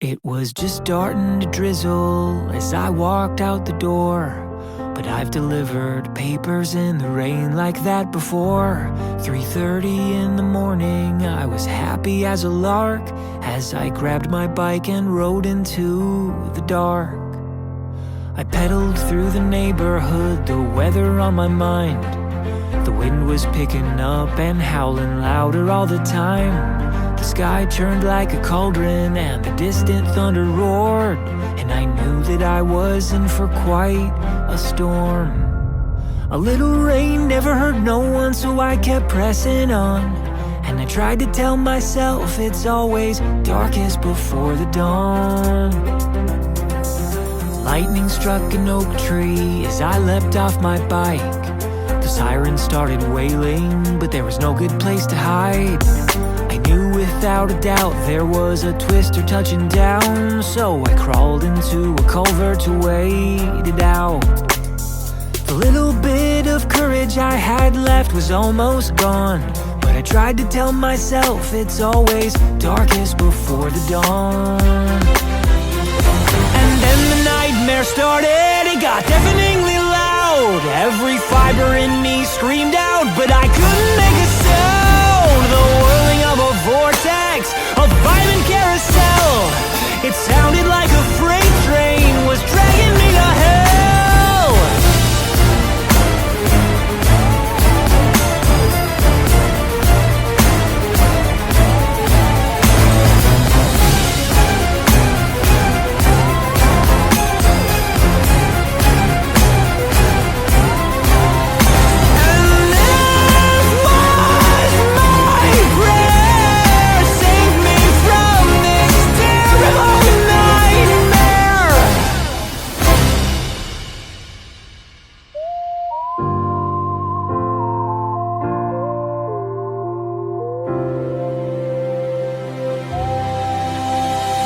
It was just starting to drizzle as I walked out the door, but I've delivered papers in the rain like that before. 3:30 in the morning, I was happy as a lark as I grabbed my bike and rode into the dark. I pedaled through the neighborhood, the weather on my mind. The wind was picking up and howling louder all the time. The sky churned like a cauldron and the distant thunder roared, and I knew that I was in for quite a storm. A little rain never hurt no one, so I kept pressing on, and I tried to tell myself it's always darkest before the dawn. Lightning struck an oak tree as I leapt off my bike. The siren started wailing, but there was no good place to hide. I knew without a doubt there was a twister touching down, so I crawled into a culvert to wait it out. The little bit of courage I had left was almost gone, but I tried to tell myself it's always darkest before the dawn. And then the nightmare started, it got deafeningly loud. Every fiber in me screamed out, but I couldn't make a sound. The whirling of a vortex, a violent carousel. It sounded like a freight train was dragging me to hell.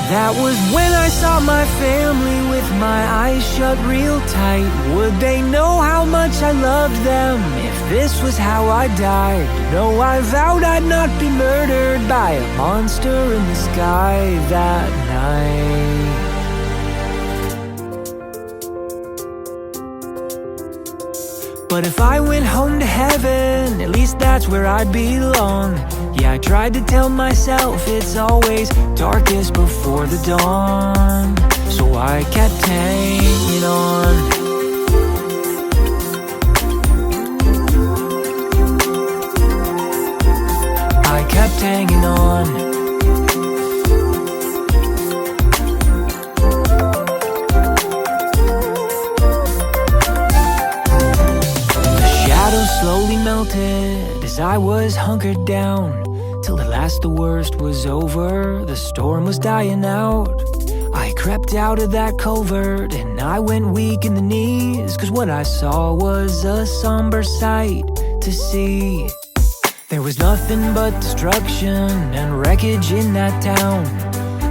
That was when I saw my family with my eyes shut real tight. Would they know how much I loved them if this was how I died? No, I vowed I'd not be murdered by a monster in the sky that night. But if I went home to heaven, at least that's where I'd belong. Yeah, I tried to tell myself it's always darkest before the dawn, so I kept hanging on. I kept hanging on. Slowly melted as I was hunkered down, till at last the worst was over, the storm was dying out. I crept out of that culvert and I went weak in the knees, cause what I saw was a somber sight to see. There was nothing but destruction and wreckage in that town.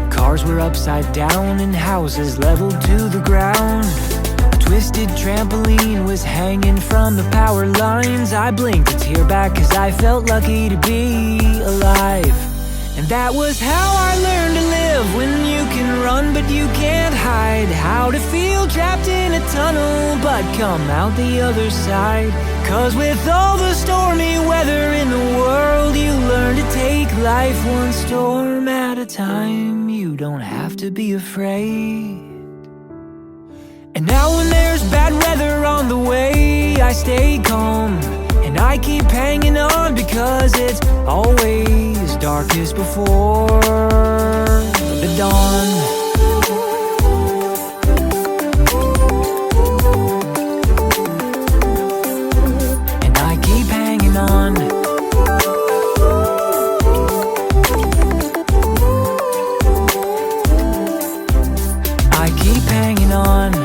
Cars were upside down and houses leveled to the ground. Twisted trampoline was hanging from the power lines. I blinked a tear back cause I felt lucky to be alive. And that was how I learned to live, when you can run but you can't hide. How to feel trapped in a tunnel but come out the other side. Cause with all the stormy weather in the world, you learn to take life one storm at a time. You don't have to be afraid. And now when there's bad weather on the way, I stay calm and I keep hanging on, because it's always darkest before the dawn. And I keep hanging on. I keep hanging on.